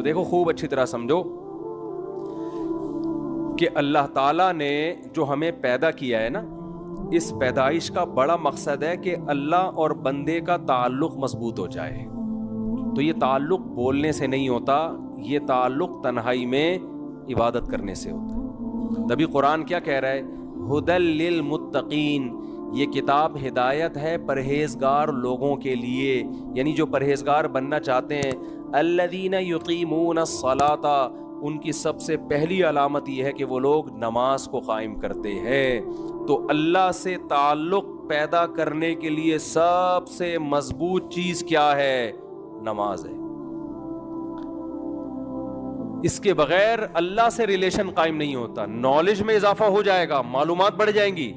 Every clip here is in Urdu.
دیکھو خوب اچھی طرح سمجھو کہ اللہ تعالیٰ نے جو ہمیں پیدا کیا ہے نا، اس پیدائش کا بڑا مقصد ہے کہ اللہ اور بندے کا تعلق مضبوط ہو جائے. تو یہ تعلق بولنے سے نہیں ہوتا، یہ تعلق تنہائی میں عبادت کرنے سے ہوتا ہے. تبھی قرآن کیا کہہ رہا ہے؟ ہدی للمتقین، یہ کتاب ہدایت ہے پرہیزگار لوگوں کے لیے، یعنی جو پرہیزگار بننا چاہتے ہیں. الذین یقیمون الصلاۃ، ان کی سب سے پہلی علامت یہ ہے کہ وہ لوگ نماز کو قائم کرتے ہیں. تو اللہ سے تعلق پیدا کرنے کے لیے سب سے مضبوط چیز کیا ہے؟ نماز ہے. اس کے بغیر اللہ سے ریلیشن قائم نہیں ہوتا. نالج میں اضافہ ہو جائے گا، معلومات بڑھ جائیں گی.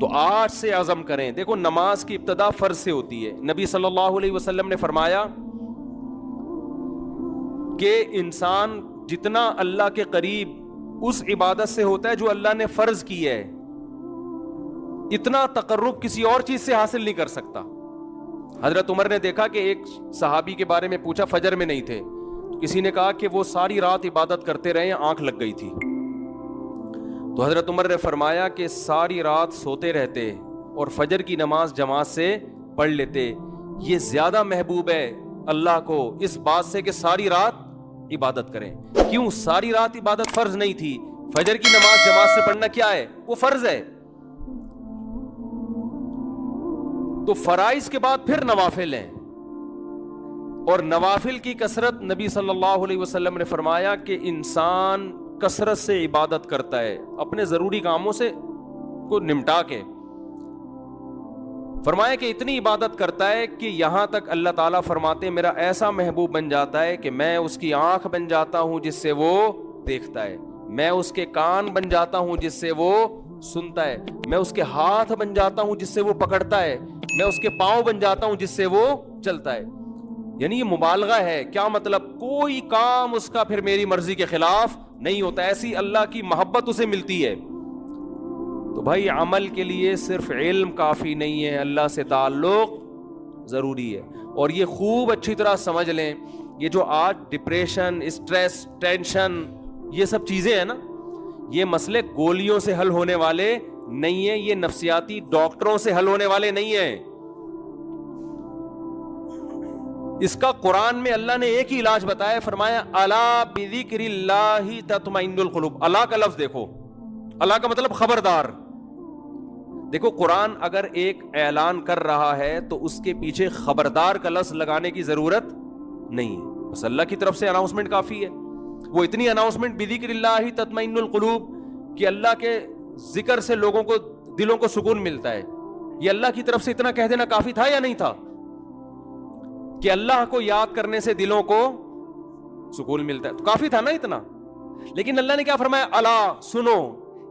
تو آج سے عزم کریں. دیکھو نماز کی ابتدا فرض سے ہوتی ہے. نبی صلی اللہ علیہ وسلم نے فرمایا کہ انسان جتنا اللہ کے قریب اس عبادت سے ہوتا ہے جو اللہ نے فرض کی ہے، اتنا تقرب کسی اور چیز سے حاصل نہیں کر سکتا. حضرت عمر نے دیکھا کہ ایک صحابی کے بارے میں پوچھا، فجر میں نہیں تھے. کسی نے کہا کہ وہ ساری رات عبادت کرتے رہے، آنکھ لگ گئی تھی. تو حضرت عمر نے فرمایا کہ ساری رات سوتے رہتے اور فجر کی نماز جماعت سے پڑھ لیتے، یہ زیادہ محبوب ہے اللہ کو اس بات سے کہ ساری رات عبادت کریں. کیوں؟ ساری رات عبادت فرض نہیں تھی، فجر کی نماز جماعت سے پڑھنا کیا ہے؟ وہ فرض ہے. تو فرائض کے بعد پھر نوافل ہیں، اور نوافل کی کثرت نبی صلی اللہ علیہ وسلم نے فرمایا کہ انسان کثرت سے عبادت کرتا ہے اپنے ضروری کاموں سے کو نمٹا کے. فرمایا کہ اتنی عبادت کرتا ہے کہ یہاں تک اللہ تعالیٰ فرماتے ہیں میرا ایسا محبوب بن جاتا ہے کہ میں اس کی آنکھ بن جاتا ہوں جس سے وہ دیکھتا ہے، میں اس کے کان بن جاتا ہوں جس سے وہ سنتا ہے، میں اس کے ہاتھ بن جاتا ہوں جس سے وہ پکڑتا ہے، میں اس کے پاؤں بن جاتا ہوں جس سے وہ چلتا ہے. یعنی یہ مبالغہ ہے. کیا مطلب؟ کوئی کام اس کا پھر میری مرضی کے خلاف نہیں ہوتا. ایسی اللہ کی محبت اسے ملتی ہے. تو بھائی عمل کے لیے صرف علم کافی نہیں ہے، اللہ سے تعلق ضروری ہے. اور یہ خوب اچھی طرح سمجھ لیں، یہ جو آج ڈپریشن، اسٹریس، ٹینشن، یہ سب چیزیں ہیں نا، یہ مسئلے گولیوں سے حل ہونے والے نہیں ہیں، یہ نفسیاتی ڈاکٹروں سے حل ہونے والے نہیں ہیں. اس کا قرآن میں اللہ نے ایک ہی علاج بتایا، فرمایا الا بذکر اللہ تطمئن القلوب. اللہ کا لفظ دیکھو، اللہ کا مطلب خبردار. دیکھو قرآن اگر ایک اعلان کر رہا ہے تو اس کے پیچھے خبردار کا لفظ لگانے کی ضرورت نہیں ہے، بس اللہ کی طرف سے اناؤنسمنٹ کافی ہے. وہ اتنی اناؤنسمنٹ بذکر اللہ تطمئن القلوب کہ اللہ کے ذکر سے لوگوں کو دلوں کو سکون ملتا ہے. یہ اللہ کی طرف سے اتنا کہہ دینا کافی تھا یا نہیں تھا کہ اللہ کو یاد کرنے سے دلوں کو سکون ملتا ہے؟ تو کافی تھا نا اتنا. لیکن اللہ نے کیا فرمایا؟ الا سنو.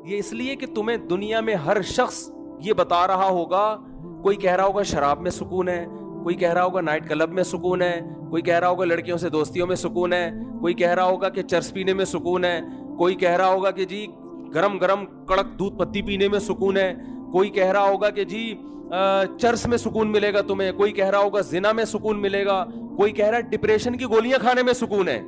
یہ اس لیے کہ تمہیں دنیا میں ہر شخص یہ بتا رہا ہوگا، کوئی کہہ رہا ہوگا شراب میں سکون ہے، کوئی کہہ رہا ہوگا نائٹ کلب میں سکون ہے، کوئی کہہ رہا ہوگا لڑکیوں سے دوستیوں میں سکون ہے، کوئی کہہ رہا ہوگا کہ چرس پینے میں سکون ہے، کوئی کہہ رہا ہوگا کہ جی گرم گرم کڑک دودھ پتی پینے میں سکون ہے، کوئی کہہ رہا ہوگا کہ جی چرس میں سکون ملے گا تمہیں، کوئی کہہ رہا ہوگا زنا میں سکون ملے گا، کوئی کہہ رہا ہے ڈپریشن کی گولیاں کھانے میں سکون ہے،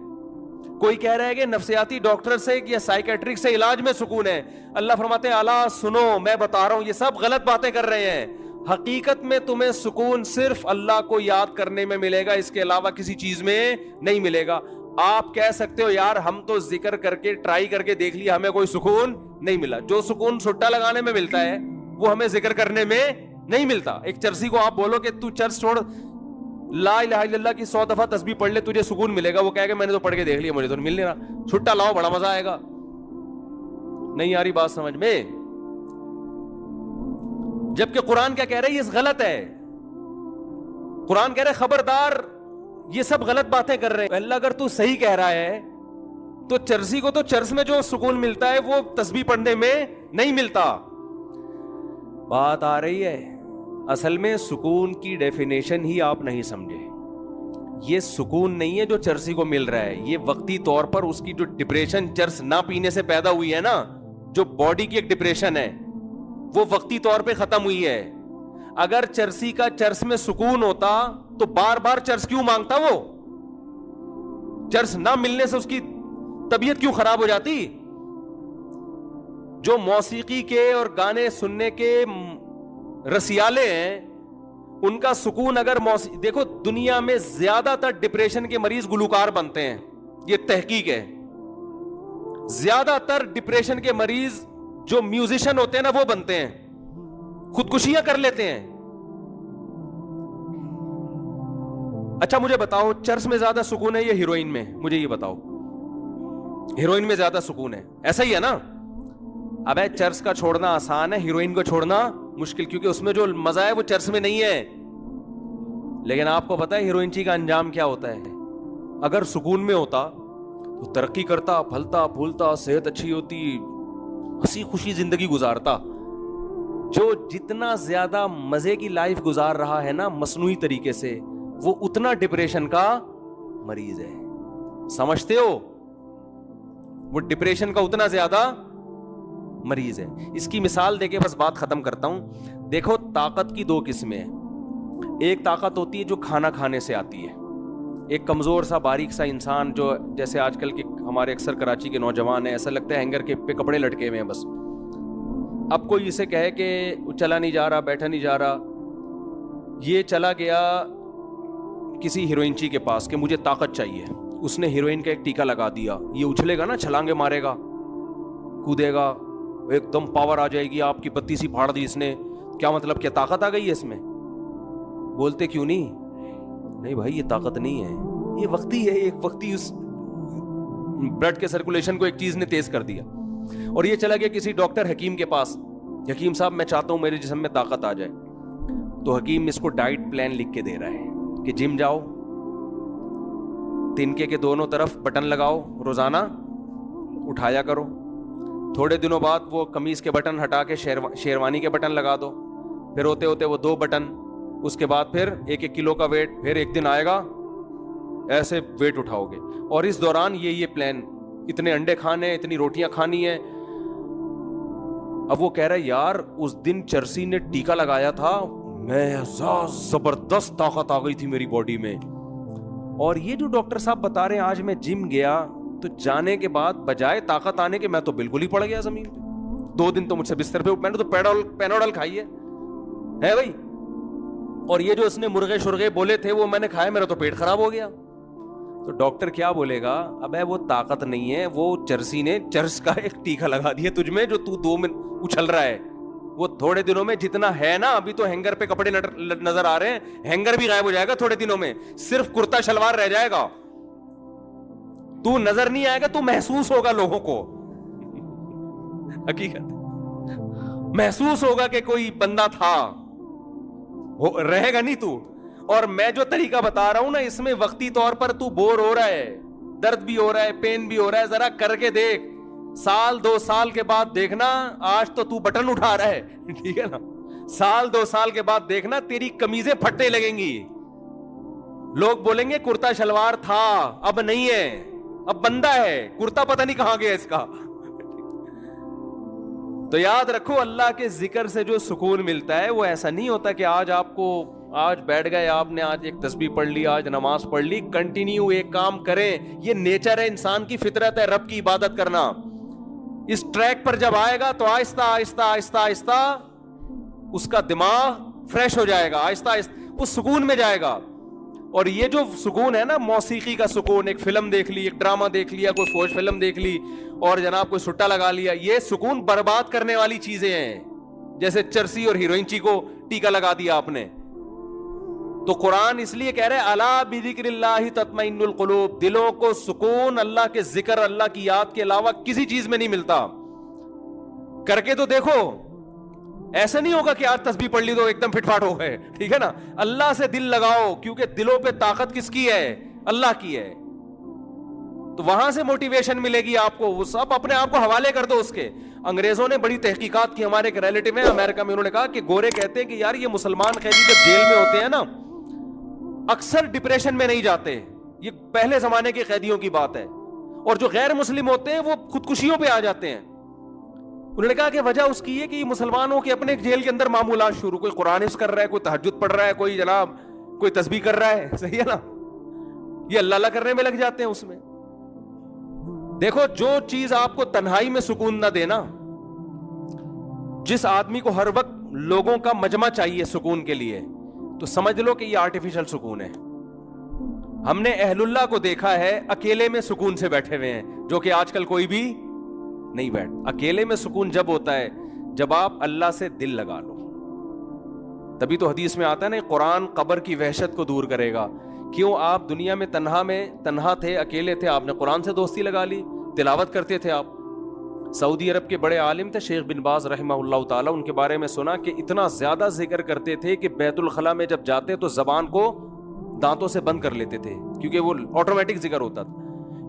کوئی کہہ رہا ہے کہ نفسیاتی ڈاکٹر سے یا سائیکیٹرک سے علاج میں سکون ہے. اللہ فرماتے ہیں الا سنو، میں بتا رہا ہوں یہ سب غلط باتیں کر رہے ہیں. حقیقت میں تمہیں سکون صرف اللہ کو یاد کرنے میں ملے گا، اس کے علاوہ کسی چیز میں نہیں ملے گا. آپ کہہ سکتے ہو یار ہم تو ذکر کر کے ٹرائی کر کے دیکھ لیا، ہمیں کوئی سکون نہیں ملا. جو سکون سٹا لگانے میں ملتا ہے وہ ہمیں ذکر کرنے میں نہیں ملتا. ایک چرسی کو آپ بولو کہ تو چرس چھوڑ، لا الہ الا اللہ کی 100 دفعہ تسبیح پڑھ لے تجھے سکون ملے گا، وہ کہے گا میں نے تو پڑھ کے دیکھ لیا مجھے تو مل نہیں رہا. چھٹا لاؤ بڑا مزہ آئے گا. نہیں آ رہی بات سمجھ میں؟ جبکہ قرآن کیا کہہ رہا ہے؟ یہ غلط ہے. قرآن کہہ رہا ہے خبردار یہ سب غلط باتیں کر رہے ہیں. اللہ اگر تو صحیح کہہ رہا ہے تو چرسی کو تو چرس میں جو سکون ملتا ہے وہ تسبیح پڑھنے میں نہیں ملتا. بات آ رہی ہے؟ اصل میں سکون کی ڈیفینیشن ہی آپ نہیں سمجھے. یہ سکون نہیں ہے جو چرسی کو مل رہا ہے، یہ وقتی طور پر اس کی جو ڈپریشن چرس نہ پینے سے پیدا ہوئی ہے نا، جو باڈی کی ایک ڈپریشن ہے، وہ وقتی طور پہ ختم ہوئی ہے. اگر چرسی کا چرس میں سکون ہوتا تو بار بار چرس کیوں مانگتا وہ؟ چرس نہ ملنے سے اس کی طبیعت کیوں خراب ہو جاتی؟ جو موسیقی کے اور گانے سننے کے رسیالے ہیں ان کا سکون اگر دیکھو دنیا میں زیادہ تر ڈپریشن کے مریض گلوکار بنتے ہیں، یہ تحقیق ہے. زیادہ تر ڈپریشن کے مریض جو میوزیشن ہوتے ہیں نا وہ بنتے ہیں، خودکشیاں کر لیتے ہیں. اچھا مجھے بتاؤ چرس میں زیادہ سکون ہے یا ہیروئن میں؟ مجھے یہ بتاؤ. ہیروئن میں زیادہ سکون ہے، ایسا ہی ہے نا؟ اب چرس کا چھوڑنا آسان ہے، ہیروئن کو چھوڑنا مشکل، کیونکہ اس میں جو مزہ ہے وہ چرس میں نہیں ہے. لیکن آپ کو پتا ہے ہیروئنچی کا انجام کیا ہوتا ہے؟ اگر سکون میں ہوتا تو ترقی کرتا، پھلتا پھولتا، صحت اچھی ہوتی، ہنسی خوشی زندگی گزارتا. جو جتنا زیادہ مزے کی لائف گزار رہا ہے نا مصنوعی طریقے سے، وہ اتنا ڈپریشن کا مریض ہے. سمجھتے ہو؟ وہ ڈپریشن کا اتنا زیادہ مریض ہے. اس کی مثال دے کے بس بات ختم کرتا ہوں. دیکھو طاقت کی دو قسمیں ہیں. ایک طاقت ہوتی ہے جو کھانا کھانے سے آتی ہے. ایک کمزور سا باریک سا انسان جو جیسے آج کل کے ہمارے اکثر کراچی کے نوجوان ہیں، ایسا لگتا ہے ہینگر کے پہ کپڑے لٹکے ہوئے ہیں بس. اب کوئی اسے کہے کہ چلا نہیں جا رہا، بیٹھا نہیں جا رہا، یہ چلا گیا کسی ہیروئنچی کے پاس کہ مجھے طاقت چاہیے. اس نے ہیروئن کا ایک ٹیکا لگا دیا، یہ اچھلے گا نا، چھلانگے مارے گا، کودے گا، ایک دم پاور آ جائے گی، آپ کی بتی سی پھاڑ دی اس نے. کیا مطلب؟ کیا طاقت آ گئی ہے اس میں؟ بولتے کیوں نہیں بھائی یہ طاقت نہیں ہے، یہ وقتی ہے، ایک وقتی اس بلڈ کے سرکولیشن کو ایک چیز نے تیز کر دیا. اور یہ چلا گیا کسی ڈاکٹر حکیم کے پاس، حکیم صاحب میں چاہتا ہوں میرے جسم میں طاقت آ جائے. تو حکیم اس کو ڈائٹ پلان لکھ کے دے رہا ہے کہ جم جاؤ، تنکے کے دونوں طرف بٹن لگاؤ، روزانہ اٹھایا کرو. تھوڑے دنوں بعد وہ قمیض کے بٹن ہٹا کے شیروانی کے بٹن لگا دو، پھر ہوتے ہوتے وہ 2 بٹن، اس کے بعد پھر 1-1 کلو کا ویٹ، پھر ایک دن آئے گا ایسے ویٹ اٹھاؤ گے. اور اس دوران یہ پلان، اتنے انڈے کھانے ہیں، اتنی روٹیاں کھانی ہیں. اب وہ کہہ رہا ہے یار اس دن چرسی نے ٹیکا لگایا تھا، میں زبردست طاقت آ گئی تھی میری باڈی میں. اور یہ جو ڈاکٹر صاحب بتا رہے ہیں آج میں جم گیا تو جانے کے بعد بجائے طاقت آنے کے میں تو بالکل ہی پڑ گیا زمین پہ. 2 دن تو مجھ سے بستر پہ، میں نے تو پینوڈل کھائی ہے بھائی. اور یہ جو اس نے مرغے شرغے بولے تھے وہ میں نے کھائے، میرا تو پیٹ خراب ہو گیا. تو ڈاکٹر کیا بولے گا؟ اب وہ طاقت نہیں ہے، وہ چرسی نے چرس کا ایک ٹیکا لگا دیا تجھ میں جو تو 2 منٹ اچھل رہا ہے. وہ تھوڑے دنوں میں جتنا ہے نا، ابھی تو ہینگر پہ کپڑے نظر آ رہے ہیں، ہینگر بھی غائب ہو جائے گا تھوڑے دنوں میں، صرف کرتا شلوار رہ جائے گا. تو نظر نہیں آئے گا، تو محسوس ہوگا لوگوں کو، حقیقت محسوس ہوگا کہ کوئی بندہ تھا، رہے گا نہیں تو. اور میں جو طریقہ بتا رہا ہوں نا، اس میں وقتی طور پر تو بور ہو رہا ہے، درد بھی ہو رہا ہے، پین بھی ہو رہا ہے، ذرا کر کے دیکھ. 1-2 سال کے بعد دیکھنا، آج تو بٹن اٹھا رہا ہے، ٹھیک ہے نا، 1-2 سال کے بعد دیکھنا تیری قمیضیں پھٹنے لگیں گی. لوگ بولیں گے کرتا شلوار تھا، اب نہیں ہے، اب بندہ ہے، کرتا پتہ نہیں کہاں گیا اس کا. تو یاد رکھو اللہ کے ذکر سے جو سکون ملتا ہے وہ ایسا نہیں ہوتا کہ آج بیٹھ گئے آپ نے، آج ایک تسبیح پڑھ لی، آج نماز پڑھ لی. کنٹینیو ایک کام کریں، یہ نیچر ہے، انسان کی فطرت ہے رب کی عبادت کرنا. اس ٹریک پر جب آئے گا تو آہستہ آہستہ آہستہ آہستہ اس کا دماغ فریش ہو جائے گا، آہستہ آہستہ وہ سکون میں جائے گا. اور یہ جو سکون ہے نا، موسیقی کا سکون، ایک فلم دیکھ لی، ایک ڈرامہ دیکھ لیا، کوئی فوج فلم دیکھ لی اور جناب کوئی سٹا لگا لیا، یہ سکون برباد کرنے والی چیزیں ہیں. جیسے چرسی اور ہیروئنچی کو ٹیکا لگا دیا آپ نے. تو قرآن اس لیے کہہ رہے الا بذکر اللہ تطمئن القلوب، دلوں کو سکون اللہ کے ذکر، اللہ کی یاد کے علاوہ کسی چیز میں نہیں ملتا. کر کے تو دیکھو، ایسا نہیں ہوگا کہ آج تسبیح پڑھ لی تو ایک دم فٹ فاٹ ہو گئے، ٹھیک ہے نا. اللہ سے دل لگاؤ، کیونکہ دلوں پہ طاقت کس کی ہے؟ اللہ کی ہے. تو وہاں سے موٹیویشن ملے گی آپ کو. وہ سب اپنے آپ کو حوالے کر دو اس کے. انگریزوں نے بڑی تحقیقات کی، ہمارے ایک ریلیٹیو ہیں امریکہ میں، انہوں نے کہا کہ گورے کہتے ہیں کہ یار یہ مسلمان قیدی جب جیل میں ہوتے ہیں نا، اکثر ڈپریشن میں نہیں جاتے. یہ پہلے زمانے کے قیدیوں کی بات ہے. اور جو غیر مسلم ہوتے ہیں وہ خودکشیوں پہ آ جاتے ہیں. انہوں نے کہا کہ وجہ اس کی ہے کہ مسلمانوں کے اپنے جیل کے اندر معمولات شروع، کوئی قرآن حفظ کر رہا ہے، کوئی تہجد پڑھ رہا ہے، کوئی جناب کوئی تسبیح کر رہا ہے، صحیح ہے نا، یہ اللہ اللہ کرنے میں لگ جاتے ہیں اس میں. دیکھو جو چیز آپ کو تنہائی میں سکون نہ دینا، جس آدمی کو ہر وقت لوگوں کا مجمع چاہیے سکون کے لیے، تو سمجھ لو کہ یہ آرٹیفیشل سکون ہے. ہم نے اہل اللہ کو دیکھا ہے اکیلے میں سکون سے بیٹھے ہوئے ہیں، جو کہ آج کل کوئی بھی نہیں بیٹھ. اکیلے میں سکون جب ہوتا ہے جب آپ اللہ سے دل لگا لو. تبھی تو حدیث میں آتا ہے نا، قرآن قبر کی وحشت کو دور کرے گا. کیوں؟ آپ دنیا میں تنہا تھے، اکیلے تھے، آپ نے قرآن سے دوستی لگا لی، تلاوت کرتے تھے آپ. سعودی عرب کے بڑے عالم تھے شیخ بن باز رحمہ اللہ تعالیٰ، ان کے بارے میں سنا کہ اتنا زیادہ ذکر کرتے تھے کہ بیت الخلاء میں جب جاتے تو زبان کو دانتوں سے بند کر لیتے تھے، کیونکہ وہ آٹومیٹک ذکر ہوتا تھا.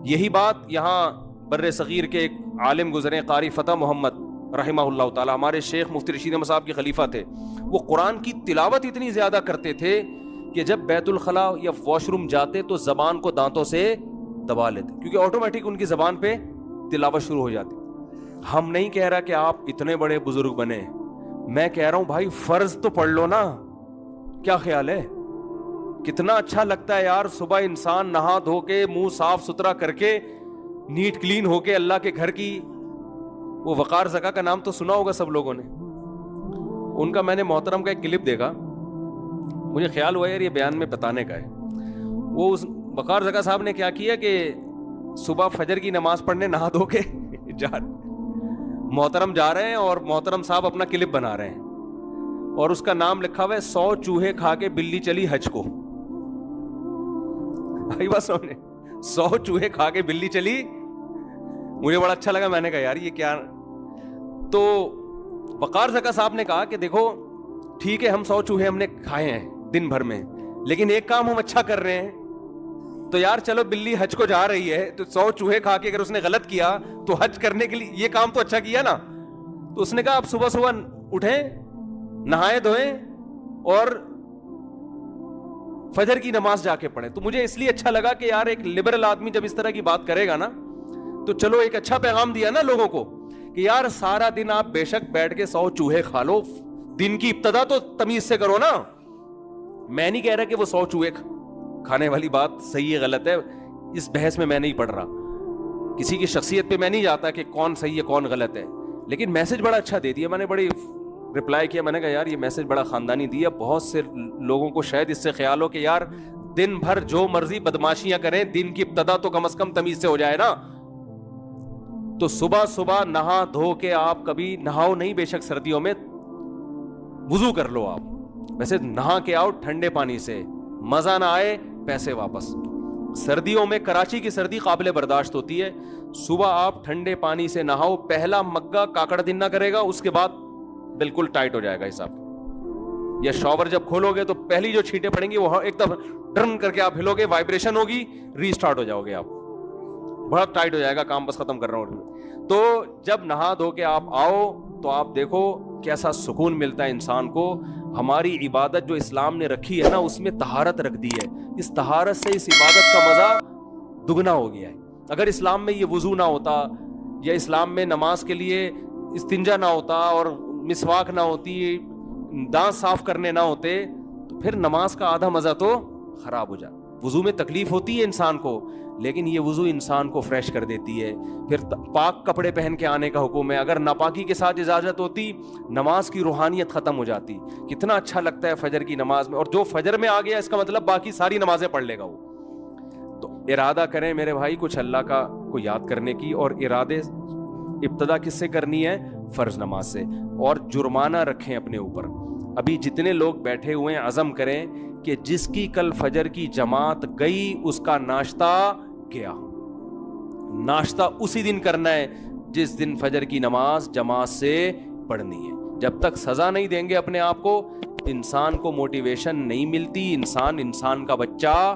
یہی بات یہاں بر صغیر کے ایک عالم گزرے قاری فتح محمد رحمہ اللہ تعالیٰ، ہمارے شیخ مفتی رشید احمد صاحب کے خلیفہ تھے. وہ قرآن کی تلاوت اتنی زیادہ کرتے تھے کہ جب بیت الخلاء یا واش روم جاتے تو زبان کو دانتوں سے دبا لیتے، کیونکہ آٹومیٹک ان کی زبان پہ تلاوت شروع ہو جاتی. ہم نہیں کہہ رہا کہ آپ اتنے بڑے بزرگ بنے، میں کہہ رہا ہوں بھائی فرض تو پڑھ لو نا. کیا خیال ہے؟ کتنا اچھا لگتا ہے یار، صبح انسان نہا دھو کے منہ صاف ستھرا کر کے نیٹ کلین ہو کے اللہ کے گھر کی، وہ وقار زکا کا نام تو سنا ہوگا سب لوگوں نے. ان کا میں نے محترم کا ایک کلپ دیکھا، مجھے خیال ہوا یار یہ بیان میں بتانے کا ہے. وہ اس وقار زکا صاحب نے کیا کیا کہ صبح فجر کی نماز پڑھنے نہا دھو کے محترم جا رہے ہیں اور محترم صاحب اپنا کلپ بنا رہے ہیں، اور اس کا نام لکھا ہوا ہے 100 چوہے کھا کے بلی چلی حج کو. آئی بات سامنے، 100 چوہے کھا کے بلی چلی. مجھے بڑا اچھا لگا، میں نے کہا یار یہ کیا. تو وقار زکا صاحب نے کہا کہ دیکھو ٹھیک ہے، ہم 100 چوہے ہم نے کھائے ہیں دن بھر میں، لیکن ایک کام ہم اچھا کر رہے ہیں. تو یار چلو بلی حج کو جا رہی ہے تو 100 چوہے کھا کے اگر اس نے غلط کیا تو حج کرنے کے لیے یہ کام تو اچھا کیا نا. تو اس نے کہا آپ صبح صبح اٹھیں، نہائے دھوئیں اور فجر کی نماز جا کے پڑھیں. تو مجھے اس لیے اچھا لگا کہ یار ایک لبرل آدمی جب اس طرح کی بات کرے گا نا تو چلو ایک اچھا پیغام دیا نا لوگوں کو کہ یار سارا دن آپ بے شک بیٹھ کے 100 چوہے کھا لو، دن کی ابتدا تو تمیز سے کرو نا. میں نہیں کہہ رہا کہ وہ 100 چوہے کھانے والی بات صحیح ہے غلط ہے، اس بحث میں نہیں پڑھ رہا، کسی کی شخصیت پہ میں نہیں جاتا کہ کون صحیح ہے کون غلط ہے. لیکن میسج بڑا اچھا دے دیا، میں نے بڑی رپلائی کیا، میں نے کہا یار یہ میسج بڑا خاندانی دیا. بہت سے لوگوں کو شاید اس سے خیال ہو کہ یار دن بھر جو مرضی بدماشیاں کریں، دن کی ابتدا تو کم از کم تمیز سے ہو جائے نا. تو صبح صبح نہا دھو کے آپ کبھی نہاؤ نہیں، بے شک سردیوں میں وضو کر لو آپ، ویسے نہا کے آؤ ٹھنڈے پانی سے، مزہ نہ آئے پیسے واپس. سردیوں میں کراچی کی سردی قابل برداشت ہوتی ہے، صبح آپ ٹھنڈے پانی سے نہاؤ، پہلا مگا کاکڑ دن نہ کرے گا، اس کے بعد بالکل ٹائٹ ہو جائے گا حساب. یا شاور جب کھولو گے تو پہلی جو چھینٹیں پڑیں گی وہ ایک دفعہ ڈرن کر کے آپ ہلو گے، وائبریشن ہوگی، ری سٹارٹ ہو جاؤ گے آپ، بڑا ٹائٹ ہو جائے گا کام، بس ختم کر رہا ہوں. تو جب نہا دھو کے آپ آؤ تو آپ دیکھو کیسا سکون ملتا ہے انسان کو. ہماری عبادت جو اسلام نے رکھی ہے نا اس میں طہارت رکھ دی ہے، اس طہارت سے اس عبادت کا مزہ دگنا ہو گیا ہے. اگر اسلام میں یہ وضو نہ ہوتا، یا اسلام میں نماز کے لیے استنجا نہ ہوتا اور مسواک نہ ہوتی، دانت صاف کرنے نہ ہوتے، تو پھر نماز کا آدھا مزہ تو خراب ہو جاتا. وضو میں تکلیف ہوتی ہے انسان کو، لیکن یہ وضو انسان کو فریش کر دیتی ہے. پھر پاک کپڑے پہن کے آنے کا حکم ہے، اگر ناپاکی کے ساتھ اجازت ہوتی نماز کی روحانیت ختم ہو جاتی. کتنا اچھا لگتا ہے فجر کی نماز میں، اور جو فجر میں آ گیا اس کا مطلب باقی ساری نمازیں پڑھ لے گا وہ. تو ارادہ کریں میرے بھائی کچھ اللہ کا کو یاد کرنے کی، اور ارادے ابتدا کس سے کرنی ہے؟ فرض نماز سے. اور جرمانہ رکھیں اپنے اوپر. ابھی جتنے لوگ بیٹھے ہوئے ہیں عزم کریں کہ جس کی کل فجر کی جماعت گئی اس کا ناشتہ گیا. ناشتہ اسی دن کرنا ہے جس دن فجر کی نماز جماعت سے پڑھنی ہے. جب تک سزا نہیں دیں گے اپنے آپ کو، انسان کو موٹیویشن نہیں ملتی، انسان کا بچہ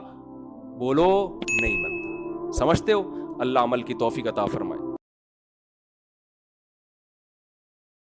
بولو نہیں بنتا. سمجھتے ہو؟ اللہ عمل کی توفیق عطا فرمائے.